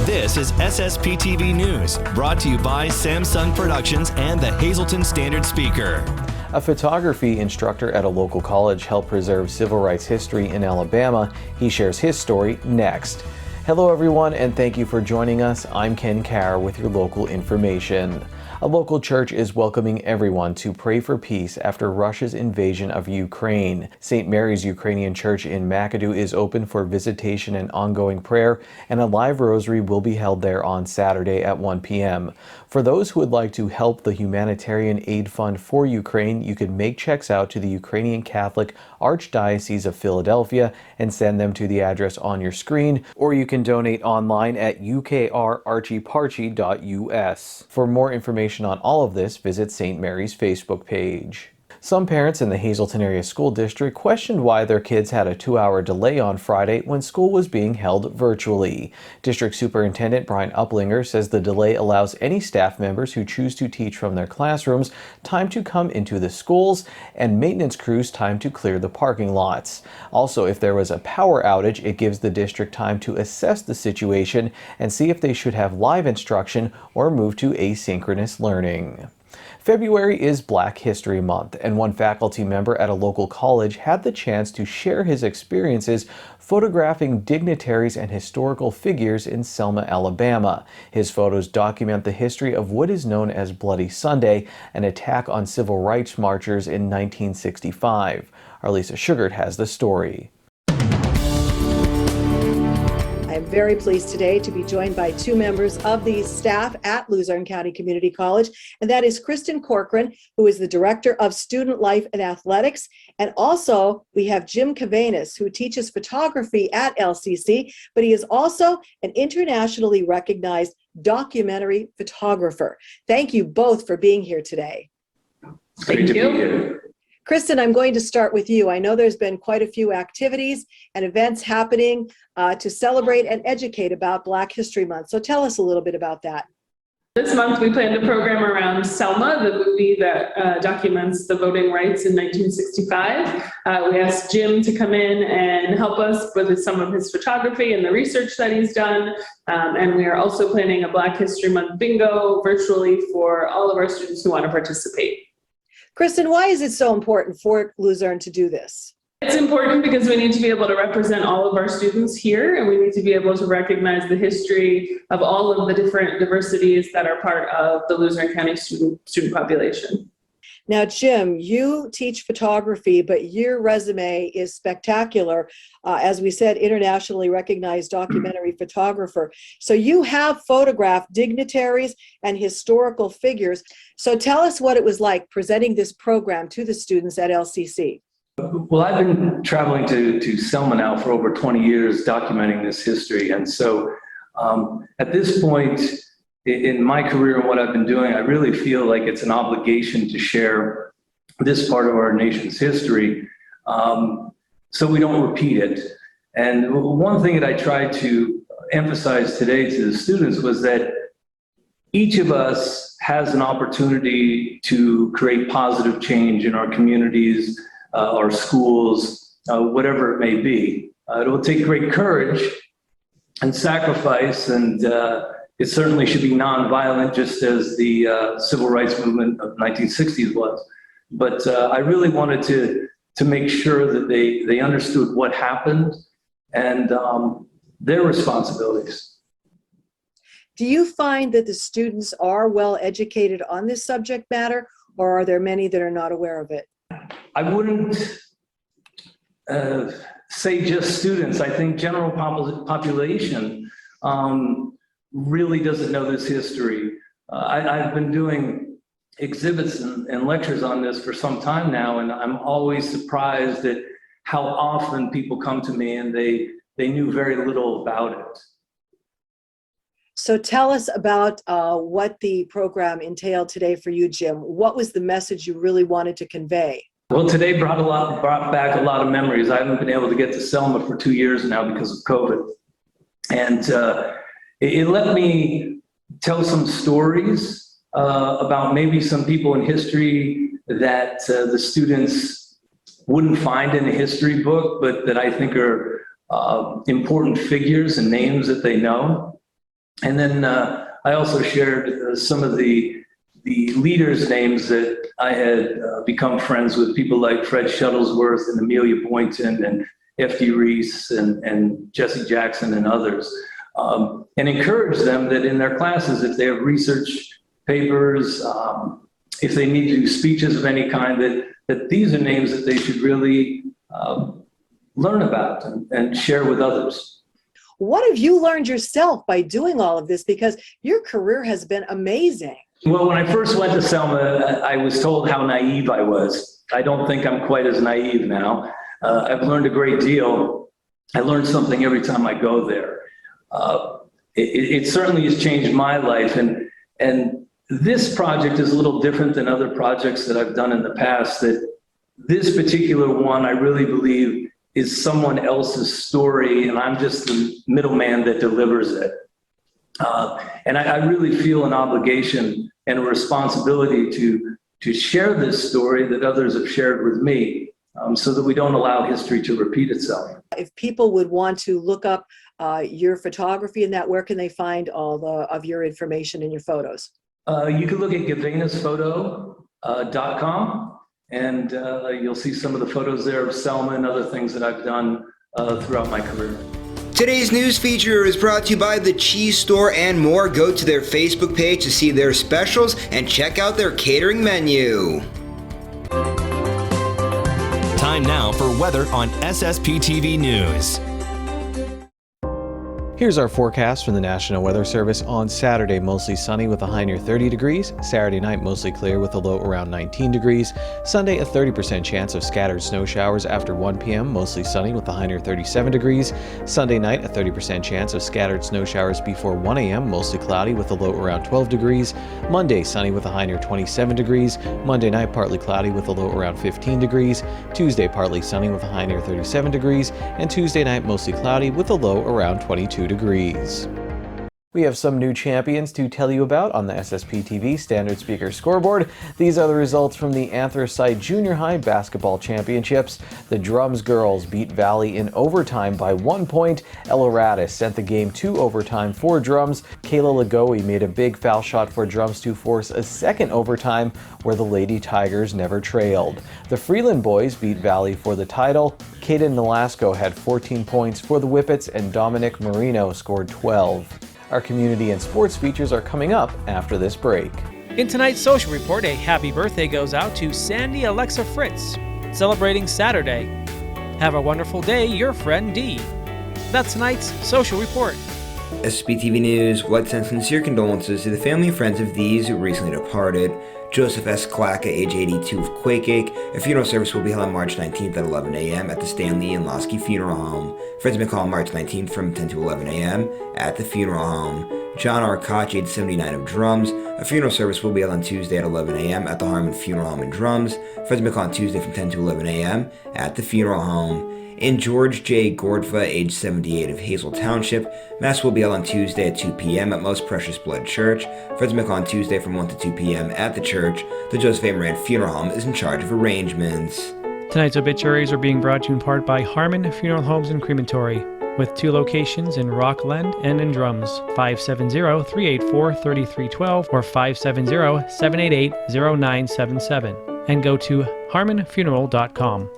This is SSPTV News, brought to you by Samsung Productions and the Hazleton Standard Speaker. A photography instructor at a local college helped preserve civil rights history in Alabama. He shares his story next. Hello everyone, and thank you for joining us. I'm Ken Carr with your local information. A local church is welcoming everyone to pray for peace after Russia's invasion of Ukraine. St. Mary's Ukrainian Church in McAdoo is open for visitation and ongoing prayer, and a live rosary will be held there on Saturday at 1 p.m. For those who would like to help the Humanitarian Aid Fund for Ukraine, you can make checks out to the Ukrainian Catholic Archdiocese of Philadelphia and send them to the address on your screen, or you can donate online at ukrarchieparchie.us. For more information on all of this, visit St. Mary's Facebook page. Some parents in the Hazleton Area School District questioned why their kids had a 2-hour delay on Friday when school was being held virtually. District Superintendent Brian Uplinger says the delay allows any staff members who choose to teach from their classrooms time to come into the schools and maintenance crews time to clear the parking lots. Also, if there was a power outage, it gives the district time to assess the situation and see if they should have live instruction or move to asynchronous learning. February is Black History Month, and one faculty member at a local college had the chance to share his experiences photographing dignitaries and historical figures in Selma, Alabama. His photos document the history of what is known as Bloody Sunday, an attack on civil rights marchers in 1965. Arlisa Sugart has the story. I'm very pleased today to be joined by two members of the staff at Luzerne County Community College, and that is Kristen Corcoran, who is the Director of Student Life and Athletics, and also we have Jim Cavanis, who teaches photography at LCC, but he is also an internationally recognized documentary photographer. Thank you both for being here today. Thank you. Kristen, I'm going to start with you. I know there's been quite a few activities and events happening to celebrate and educate about Black History Month. So tell us a little bit about that. This month we planned a program around Selma, the movie that documents the voting rights in 1965. We asked Jim to come in and help us with some of his photography and the research that he's done. And we are also planning a Black History Month bingo virtually for all of our students who want to participate. Kristen, why is it so important for Luzerne to do this? It's important because we need to be able to represent all of our students here, and we need to be able to recognize the history of all of the different diversities that are part of the Luzerne County student population. Now, Jim, you teach photography, but your resume is spectacular. As we said, internationally recognized documentary photographer. So you have photographed dignitaries and historical figures. So tell us what it was like presenting this program to the students at LCC. Well, I've been traveling to Selma now for over 20 years documenting this history. And so at this point in my career and what I've been doing, I really feel like it's an obligation to share this part of our nation's history so we don't repeat it. And one thing that I tried to emphasize today to the students was that each of us has an opportunity to create positive change in our communities, our schools, whatever it may be. It will take great courage and sacrifice, and it certainly should be nonviolent, just as the civil rights movement of 1960s was. But I really wanted to make sure that they understood what happened and their responsibilities. Do you find that the students are well educated on this subject matter, or are there many that are not aware of it? I wouldn't say just students. I think general population really doesn't know this history. I've been doing exhibits and lectures on this for some time now, and I'm always surprised at how often people come to me and they knew very little about it. So tell us about what the program entailed today for you, Jim. What was the message you really wanted to convey? Well, today brought back a lot of memories. I haven't been able to get to Selma for 2 years now because of COVID. And it let me tell some stories about maybe some people in history that the students wouldn't find in a history book, but that I think are important figures and names that they know. And then I also shared some of the leaders' names that I had become friends with, people like Fred Shuttlesworth and Amelia Boynton and F.D. Reese and Jesse Jackson and others, and encourage them that in their classes, if they have research papers, if they need to do speeches of any kind, that these are names that they should really learn about and share with others. What have you learned yourself by doing all of this? Because your career has been amazing. Well, when I first went to Selma, I was told how naive I was. I don't think I'm quite as naive now. I've learned a great deal. I learn something every time I go there. It certainly has changed my life. And this project is a little different than other projects that I've done in the past, that this particular one, I really believe, is someone else's story, and I'm just the middleman that delivers it. And I really feel an obligation and a responsibility to share this story that others have shared with me, so that we don't allow history to repeat itself. If people would want to look up your photography and that, where can they find all of your information and your photos? You can look at gavenasphoto.com, and you'll see some of the photos there of Selma and other things that I've done throughout my career. Today's news feature is brought to you by The Cheese Store and more. Go to their Facebook page to see their specials and check out their catering menu. Time now for weather on SSPTV News. Here's our forecast from the National Weather Service. On Saturday, mostly sunny with a high near 30 degrees. Saturday night, mostly clear with a low around 19 degrees. Sunday, a 30% chance of scattered snow showers after 1 p.m., mostly sunny with a high near 37 degrees. Sunday night, a 30% chance of scattered snow showers before 1 a.m., mostly cloudy with a low around 12 degrees. Monday, sunny with a high near 27 degrees. Monday night, partly cloudy with a low around 15 degrees. Tuesday, partly sunny with a high near 37 degrees. And Tuesday night, mostly cloudy with a low around 22 degrees. We have some new champions to tell you about on the SSPTV Standard Speaker Scoreboard. These are the results from the Anthracite Junior High Basketball Championships. The Drums girls beat Valley in overtime by 1 point. Ella Radis sent the game to overtime for Drums. Kayla Lagoe made a big foul shot for Drums to force a second overtime, where the Lady Tigers never trailed. The Freeland boys beat Valley for the title. Kaden Nolasco had 14 points for the Whippets, and Dominic Marino scored 12. Our community and sports features are coming up after this break. In tonight's social report, a happy birthday goes out to Sandy Alexa Fritz, celebrating Saturday. Have a wonderful day, your friend Dee. That's tonight's social report. SSPTV News would like to send sincere condolences to the family and friends of these who recently departed. Joseph S. Clacka, age 82, of Quakeake. A funeral service will be held on March 19th at 11 a.m. at the Stanley and Lasky Funeral Home. Friends may call on March 19th from 10 to 11 a.m. at the funeral home. John R. Koch, age 79, of Drums. A funeral service will be held on Tuesday at 11 a.m. at the Harmon Funeral Home in Drums. Friends may call on Tuesday from 10 to 11 a.m. at the funeral home. In George J. Gordva, age 78, of Hazel Township, Mass will be held on Tuesday at 2 p.m. at Most Precious Blood Church. Friends may call on Tuesday from 1 to 2 p.m. at the church. The Joseph A. Moran Funeral Home is in charge of arrangements. Tonight's obituaries are being brought to you in part by Harmon Funeral Homes and Crematory, with 2 locations in Rockland and in Drums, 570-384-3312 or 570-788-0977, and go to harmonfuneral.com.